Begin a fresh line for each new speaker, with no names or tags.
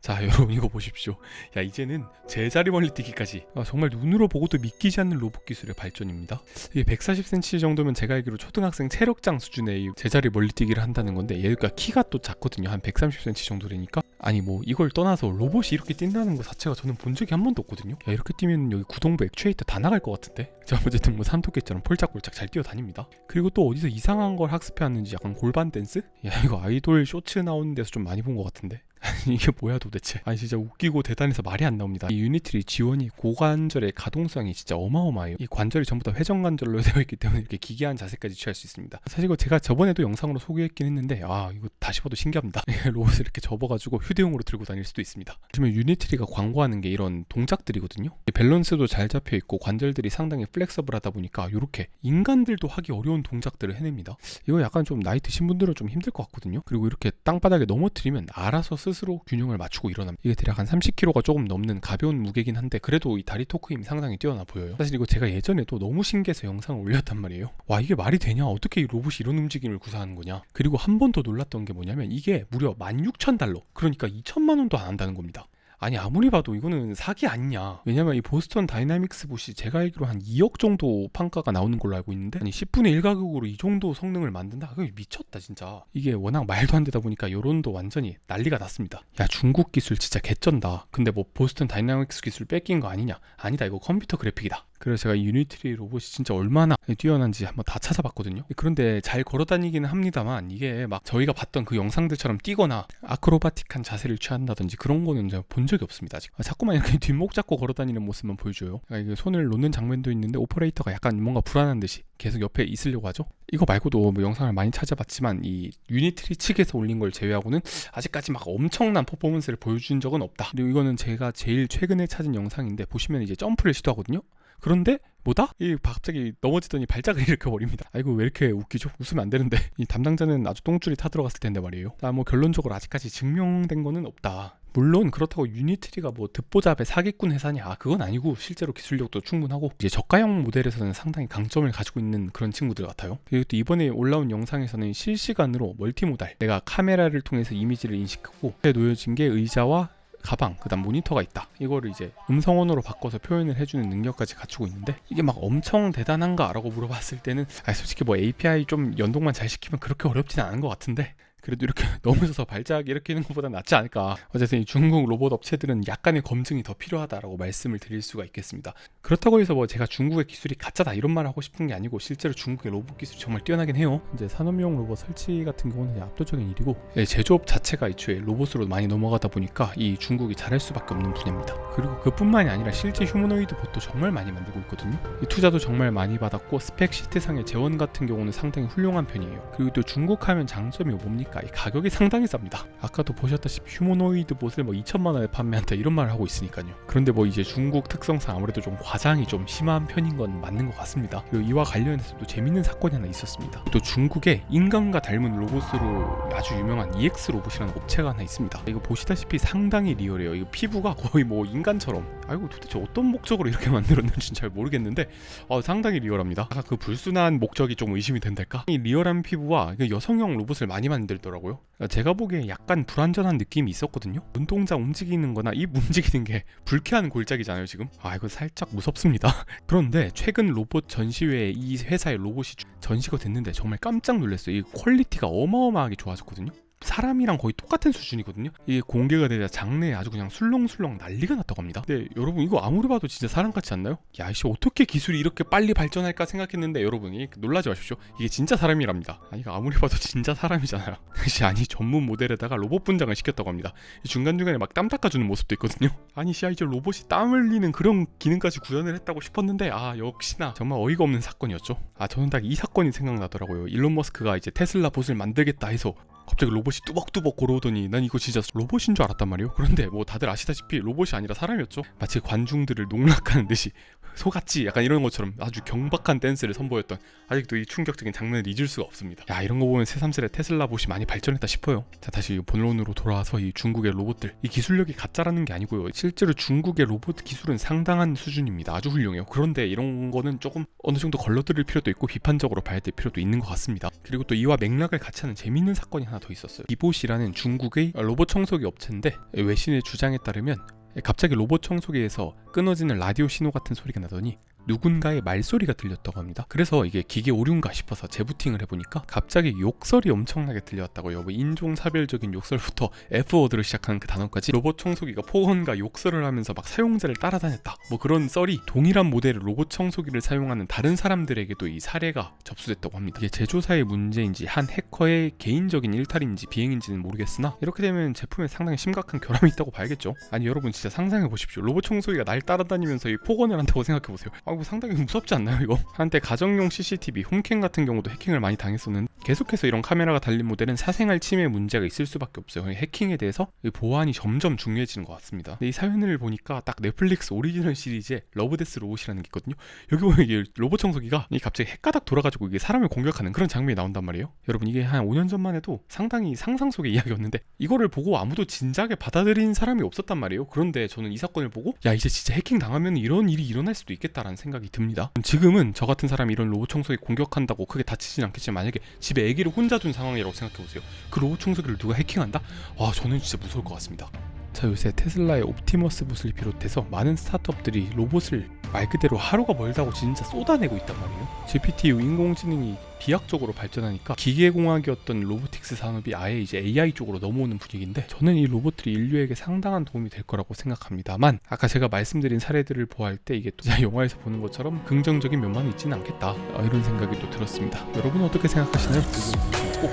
자 여러분 이거 보십시오. 야 이제는 제자리 멀리뛰기까지 정말 눈으로 보고도 믿기지 않는 로봇 기술의 발전입니다. 이게 140cm 정도면 제가 알기로 초등학생 체력장 수준의 제자리 멀리뛰기를 한다는 건데 얘가 키가 또 작거든요. 한 130cm 정도 되니까 아니 뭐 이걸 떠나서 로봇이 이렇게 뛴다는 것 자체가 저는 본 적이 한 번도 없거든요. 야 이렇게 뛰면 여기 구동부 액추에이터 다 나갈 것 같은데. 자 어쨌든 뭐 산토끼처럼 폴짝폴짝 잘 뛰어다닙니다. 그리고 또 어디서 이상한 걸 학습해왔는지 약간 골반 댄스? 야 이거 아이돌 쇼츠 나오는 데서 좀 많이 본 것 같은데. 아니 이게 뭐야 도대체. 아니 진짜 웃기고 대단해서 말이 안 나옵니다. 이 유니트리 지원이 고관절의 가동성이 진짜 어마어마해요. 이 관절이 전부 다 회전관절로 되어 있기 때문에 이렇게 기괴한 자세까지 취할 수 있습니다. 사실 이거 제가 저번에도 영상으로 소개했긴 했는데 이거 다시 봐도 신기합니다. 로봇을 이렇게 접어가지고 휴대용으로 들고 다닐 수도 있습니다. 요즘에 유니트리가 광고하는 게 이런 동작들이거든요. 밸런스도 잘 잡혀있고 관절들이 상당히 플렉서블하다 보니까 이렇게 인간들도 하기 어려운 동작들을 해냅니다. 이거 약간 좀 나이 드신 분들은 좀 힘들 것 같거든요. 그리고 이렇게 땅바닥에 넘어뜨리면 알아서 스스로 균형을 맞추고 일어납니다. 이게 대략 한 30kg가 조금 넘는 가벼운 무게긴 한데 그래도 이 다리 토크 힘이 상당히 뛰어나 보여요. 사실 이거 제가 예전에도 너무 신기해서 영상을 올렸단 말이에요. 와 이게 말이 되냐? 어떻게 이 로봇이 이런 움직임을 구사하는 거냐? 그리고 한 번 더 놀랐던 게 뭐냐면 이게 무려 16,000달러 그러니까 2천만 원도 안 한다는 겁니다. 아니 아무리 봐도 이거는 사기 아니냐. 왜냐면 이 보스턴 다이나믹스 봇이 제가 알기로 한 2억 정도 판가가 나오는 걸로 알고 있는데 아니 10분의 1 가격으로 이 정도 성능을 만든다? 그게 미쳤다 진짜. 이게 워낙 말도 안 되다 보니까 여론도 완전히 난리가 났습니다. 야 중국 기술 진짜 개쩐다. 근데 뭐 보스턴 다이나믹스 기술 뺏긴 거 아니냐? 아니다 이거 컴퓨터 그래픽이다. 그래서 제가 이 유니트리 로봇이 진짜 얼마나 뛰어난지 한번 다 찾아봤거든요. 그런데 잘 걸어다니기는 합니다만 이게 막 저희가 봤던 그 영상들처럼 뛰거나 아크로바틱한 자세를 취한다든지 그런 거는 제가 본 적이 없습니다. 아직. 자꾸만 이렇게 뒷목 잡고 걸어다니는 모습만 보여줘요. 이게 손을 놓는 장면도 있는데 오퍼레이터가 약간 뭔가 불안한 듯이 계속 옆에 있으려고 하죠. 이거 말고도 뭐 영상을 많이 찾아봤지만 이 유니트리 측에서 올린 걸 제외하고는 아직까지 막 엄청난 퍼포먼스를 보여준 적은 없다. 그리고 이거는 제가 제일 최근에 찾은 영상인데 보시면 이제 점프를 시도하거든요. 그런데 뭐다? 이 갑자기 넘어지더니 발작을 일으켜버립니다. 아이고 왜 이렇게 웃기죠? 웃으면 안 되는데. 이 담당자는 아주 똥줄이 타들어갔을 텐데 말이에요. 뭐 결론적으로 아직까지 증명된 거는 없다. 물론 그렇다고 유니트리가 뭐 듣보잡의 사기꾼 회사냐 그건 아니고 실제로 기술력도 충분하고 이제 저가형 모델에서는 상당히 강점을 가지고 있는 그런 친구들 같아요. 그리고 또 이번에 올라온 영상에서는 실시간으로 멀티모달 내가 카메라를 통해서 이미지를 인식하고 놓여진 게 의자와 가방, 그 다음 모니터가 있다. 이거를 이제 음성언어로 바꿔서 표현을 해주는 능력까지 갖추고 있는데 이게 막 엄청 대단한가? 라고 물어봤을 때는 솔직히 뭐 API 좀 연동만 잘 시키면 그렇게 어렵진 않은 것 같은데 그래도 이렇게 넘어져서 발작 일으키는 것보다 낫지 않을까. 어쨌든 이 중국 로봇 업체들은 약간의 검증이 더 필요하다라고 말씀을 드릴 수가 있겠습니다. 그렇다고 해서 뭐 제가 중국의 기술이 가짜다 이런 말을 하고 싶은 게 아니고 실제로 중국의 로봇 기술이 정말 뛰어나긴 해요. 이제 산업용 로봇 설치 같은 경우는 압도적인 일이고 제조업 자체가 애초에 로봇으로 많이 넘어가다 보니까 이 중국이 잘할 수밖에 없는 분야입니다. 그리고 그뿐만이 아니라 실제 휴머노이드 봇도 정말 많이 만들고 있거든요. 이 투자도 정말 많이 받았고 스펙 시트상의 재원 같은 경우는 상당히 훌륭한 편이에요. 그리고 또 중국 하면 장점이 뭡니까? 이 가격이 상당히 쌉니다. 아까도 보셨다시피 휴머노이드 봇을 뭐 2천만 원에 판매한다 이런 말을 하고 있으니까요. 그런데 뭐 이제 중국 특성상 아무래도 좀 과장이 좀 심한 편인 건 맞는 것 같습니다. 그리고 이와 관련해서도 재밌는 사건이 하나 있었습니다. 또 중국에 인간과 닮은 로봇으로 아주 유명한 EX 로봇이라는 업체가 하나 있습니다. 이거 보시다시피 상당히 리얼해요. 이거 피부가 거의 뭐 인간처럼. 아이고 도대체 어떤 목적으로 이렇게 만들었는지 잘 모르겠는데 상당히 리얼합니다. 아까 그 불순한 목적이 좀 의심이 된달까? 이 리얼한 피부와 여성형 로봇을 많이 만들더라고요. 제가 보기에 약간 불안전한 느낌이 있었거든요. 눈동자 움직이는 거나 입 움직이는 게 불쾌한 골짜기잖아요 지금. 이거 살짝 무섭습니다. 그런데 최근 로봇 전시회에 이 회사의 로봇이 전시가 됐는데 정말 깜짝 놀랐어요. 이 퀄리티가 어마어마하게 좋아졌거든요. 사람이랑 거의 똑같은 수준이거든요. 이게 공개가 되자 장내에 아주 그냥 술렁술렁 난리가 났다고 합니다. 근데 여러분 이거 아무리 봐도 진짜 사람 같지 않나요? 야이씨 어떻게 기술이 이렇게 빨리 발전할까 생각했는데 여러분 놀라지 마십시오. 이게 진짜 사람이랍니다. 이거 아무리 봐도 진짜 사람이잖아요. 아니 전문 모델에다가 로봇 분장을 시켰다고 합니다. 중간중간에 막 땀 닦아주는 모습도 있거든요. 아니 이제 로봇이 땀 흘리는 그런 기능까지 구현을 했다고 싶었는데 역시나 정말 어이가 없는 사건이었죠. 저는 딱 이 사건이 생각나더라고요. 일론 머스크가 이제 테슬라 봇을 만들겠다 해서 갑자기 로봇이 뚜벅뚜벅 걸어오더니 난 이거 진짜 로봇인 줄 알았단 말이에요. 그런데 뭐 다들 아시다시피 로봇이 아니라 사람이었죠. 마치 관중들을 농락하는 듯이 속았지 약간 이런 것처럼 아주 경박한 댄스를 선보였던 아직도 이 충격적인 장면을 잊을 수가 없습니다. 이런 거 보면 새삼스레 테슬라 봇이 많이 발전했다 싶어요. 자 다시 본론으로 돌아와서 이 중국의 로봇들 이 기술력이 가짜라는 게 아니고요. 실제로 중국의 로봇 기술은 상당한 수준입니다. 아주 훌륭해요. 그런데 이런 거는 조금 어느 정도 걸러들일 필요도 있고 비판적으로 봐야 될 필요도 있는 것 같습니다. 그리고 또 이와 맥락을 같이 하는 재미있는 사건이 하나 하나 더 있었어요. 비봇이라는 중국의 로봇 청소기 업체인데 외신의 주장에 따르면 갑자기 로봇 청소기에서 끊어지는 라디오 신호 같은 소리가 나더니 누군가의 말소리가 들렸다고 합니다. 그래서 이게 기계 오류인가 싶어서 재부팅을 해보니까 갑자기 욕설이 엄청나게 들려왔다고요. 뭐 인종차별적인 욕설부터 F워드로 시작하는 그 단어까지 로봇 청소기가 폭언과 욕설을 하면서 막 사용자를 따라다녔다, 뭐 그런 썰이 동일한 모델의 로봇 청소기를 사용하는 다른 사람들에게도 이 사례가 접수됐다고 합니다. 이게 제조사의 문제인지 한 해커의 개인적인 일탈인지 비행인지는 모르겠으나 이렇게 되면 제품에 상당히 심각한 결함이 있다고 봐야겠죠. 아니 여러분 진짜 상상해 보십시오. 로봇 청소기가 날 따라다니면서 이 폭언을 한다고 생각해 보세요. 이거 상당히 무섭지 않나요 이거? 한때 가정용 CCTV, 홈캠 같은 경우도 해킹을 많이 당했었는데 계속해서 이런 카메라가 달린 모델은 사생활 침해 문제가 있을 수밖에 없어요. 해킹에 대해서 보안이 점점 중요해지는 것 같습니다. 근데 이 사연을 보니까 딱 넷플릭스 오리지널 시리즈의 러브데스 로봇이라는 게 있거든요. 여기 보면 이게 로봇 청소기가 갑자기 헷가닥 돌아가지고 이게 사람을 공격하는 그런 장면이 나온단 말이에요. 여러분 이게 한 5년 전만 해도 상당히 상상 속의 이야기였는데 이거를 보고 아무도 진작에 받아들인 사람이 없었단 말이에요. 그런데 저는 이 사건을 보고 야 이제 진짜 해킹 당하면 이런 일이 일어날 수도 있겠다라는 생각이 듭니다. 지금은 저 같은 사람이 이런 로봇 청소기 공격한다고 크게 다치진 않겠지만 만약에 집에 아기를 혼자 둔 상황이라고 생각해보세요. 그 로봇 청소기를 누가 해킹한다? 저는 진짜 무서울 것 같습니다. 자, 요새 테슬라의 옵티머스 봇을 비롯해서 많은 스타트업들이 로봇을 말 그대로 하루가 멀다고 진짜 쏟아내고 있단 말이에요. GPT-U 인공지능이 비약적으로 발전하니까 기계공학이었던 로보틱스 산업이 아예 이제 AI 쪽으로 넘어오는 분위기인데 저는 이 로봇들이 인류에게 상당한 도움이 될 거라고 생각합니다만 아까 제가 말씀드린 사례들을 보아할 때 이게 또 영화에서 보는 것처럼 긍정적인 면만 있지는 않겠다, 이런 생각이 또 들었습니다. 여러분은 어떻게 생각하시나요? 꼭